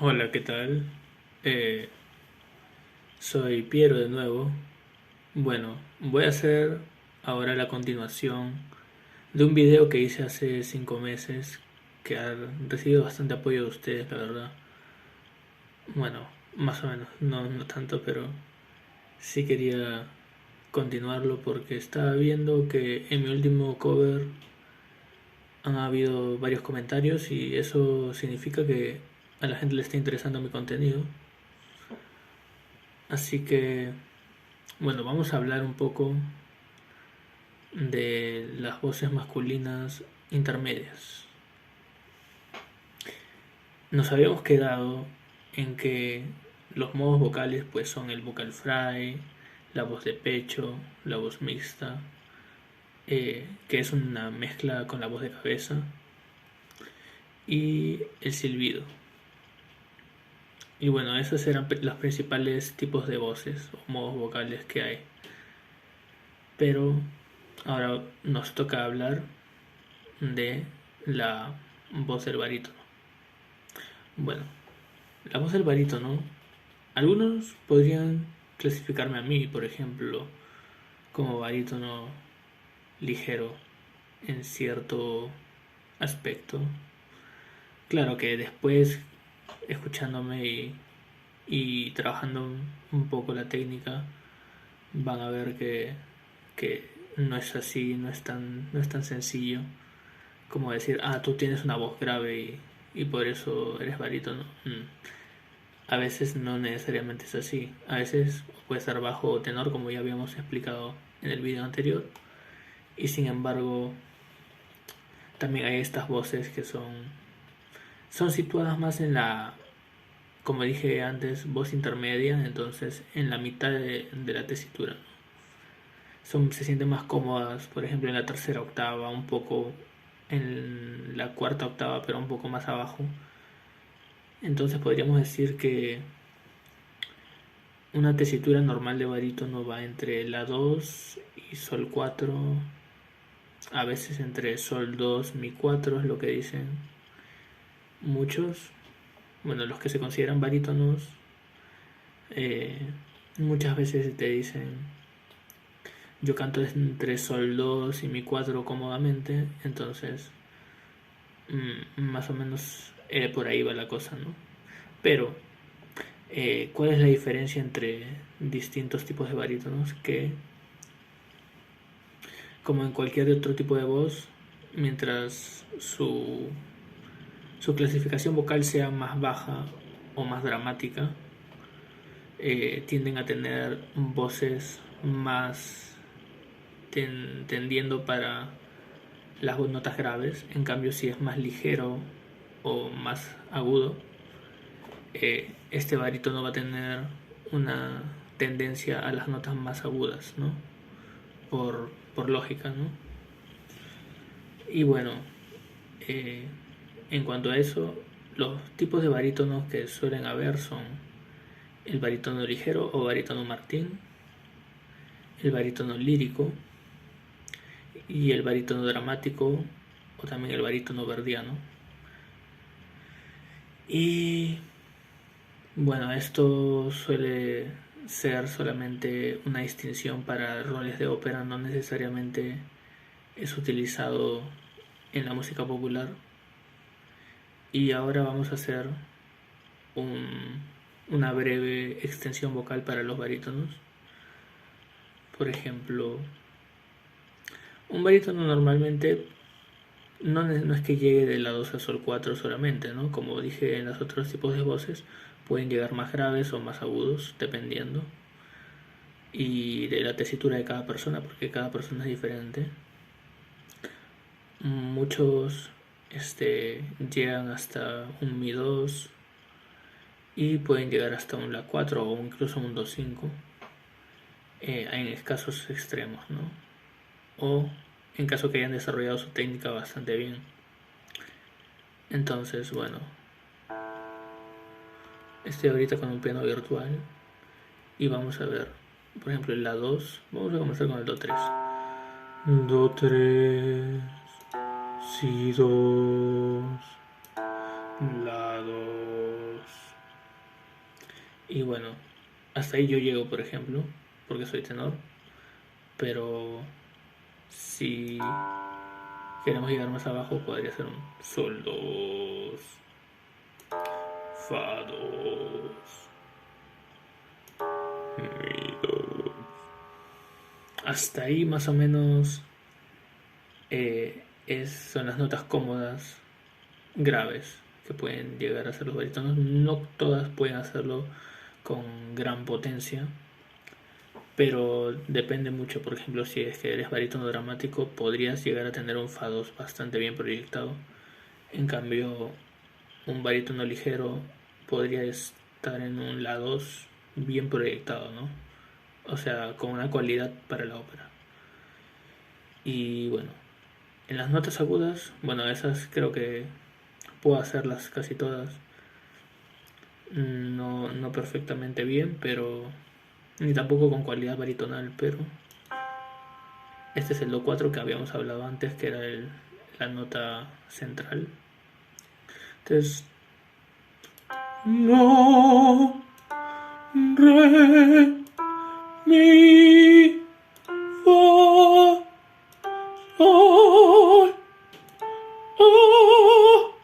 Hola, ¿qué tal? Eh, Soy Piero de nuevo. Bueno, voy a hacer ahora la continuación de un video que hice hace 5 meses que ha recibido bastante apoyo de ustedes, la verdad. Bueno, más o menos, no tanto, pero sí quería continuarlo porque estaba viendo que en mi último cover han habido varios comentarios y eso significa que a la gente le está interesando mi contenido. Así que, bueno, vamos a hablar un poco de las voces masculinas intermedias. Nos habíamos quedado en que los modos vocales pues son el vocal fry, la voz de pecho, la voz mixta, que es una mezcla con la voz de cabeza, y el silbido. Y bueno, esos eran los principales tipos de voces o modos vocales que hay. Pero ahora nos toca hablar de la voz del barítono. Bueno, la voz del barítono, algunos podrían clasificarme a mí, por ejemplo, como barítono ligero en cierto aspecto. Claro que después, escuchándome y trabajando un poco la técnica, van a ver que no es así, no es tan sencillo como decir, ah, tú tienes una voz grave y por eso eres barítono. A veces no necesariamente es así. A veces puede ser bajo o tenor, como ya habíamos explicado en el video anterior. Y sin embargo, también hay estas voces que son situadas más en la, como dije antes, voz intermedia, entonces en la mitad de la tesitura. Se sienten más cómodas, por ejemplo, en la tercera octava, un poco en la cuarta octava, pero un poco más abajo. Entonces podríamos decir que una tesitura normal de barítono va entre la 2 y sol 4, a veces entre sol 2 mi 4 es lo que dicen muchos, bueno, los que se consideran barítonos, eh, muchas veces te dicen yo canto entre sol 2 y mi 4 cómodamente, entonces más o menos por ahí va la cosa, ¿no? Pero, ¿cuál es la diferencia entre distintos tipos de barítonos? Que como en cualquier otro tipo de voz, mientras su clasificación vocal sea más baja o más dramática, tienden a tener voces más tendiendo para las notas graves. En cambio, si es más ligero o más agudo, este barítono va a tener una tendencia a las notas más agudas, ¿no? Por lógica, ¿no? Y bueno, eh, en cuanto a eso, los tipos de barítonos que suelen haber son el barítono ligero o barítono Martín, el barítono lírico y el barítono dramático o también el barítono verdiano. Y bueno, esto suele ser solamente una distinción para roles de ópera, no necesariamente es utilizado en la música popular. Y ahora vamos a hacer un, una breve extensión vocal para los barítonos. Por ejemplo, un barítono normalmente no es que llegue de la 2 a sol 4 solamente, ¿no? Como dije en los otros tipos de voces, pueden llegar más graves o más agudos, dependiendo. Y de la tesitura de cada persona, porque cada persona es diferente. Muchos llegan hasta un Mi 2 y pueden llegar hasta un La 4 o incluso un Do 5 en escasos extremos, ¿no? O en caso que hayan desarrollado su técnica bastante bien. Entonces, bueno, estoy ahorita con un piano virtual y vamos a ver, por ejemplo, el La 2. Vamos a comenzar con el Do 3. Do 3, Si 2, La 2. Y bueno, hasta ahí yo llego, por ejemplo, porque soy tenor, pero si queremos llegar más abajo podría ser un sol 2, fa 2, mi 2. Hasta ahí más o menos son las notas cómodas, graves, que pueden llegar a ser los barítonos. No todas pueden hacerlo con gran potencia, pero depende mucho. Por ejemplo, si es que eres barítono dramático, podrías llegar a tener un fa 2 bastante bien proyectado. En cambio, un barítono ligero podría estar en un la 2 bien proyectado, ¿no? O sea, con una cualidad para la ópera. Y bueno, en las notas agudas, bueno, esas creo que puedo hacerlas casi todas. No, no perfectamente bien, pero ni tampoco con cualidad baritonal, pero este es el do 4 que habíamos hablado antes, que era la nota central. Entonces, no, re, mi, fa, sol, oh.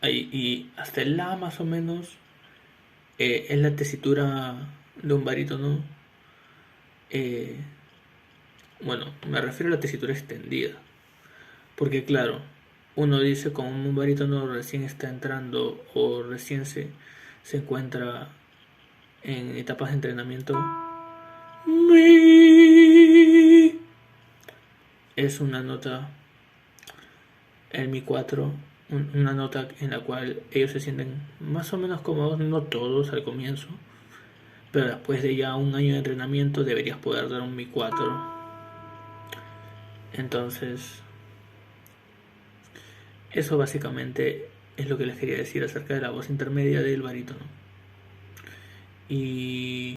Ahí, y hasta el la más o menos es la tesitura de un barítono. eh, bueno, me refiero a la tesitura extendida. Porque claro, uno dice como un barítono recién está entrando o recién se encuentra en etapas de entrenamiento. Mi es una nota, el mi 4, una nota en la cual ellos se sienten más o menos cómodos, no todos al comienzo, pero después de ya un año de entrenamiento deberías poder dar un mi 4. Entonces, eso básicamente es lo que les quería decir acerca de la voz intermedia del barítono. Y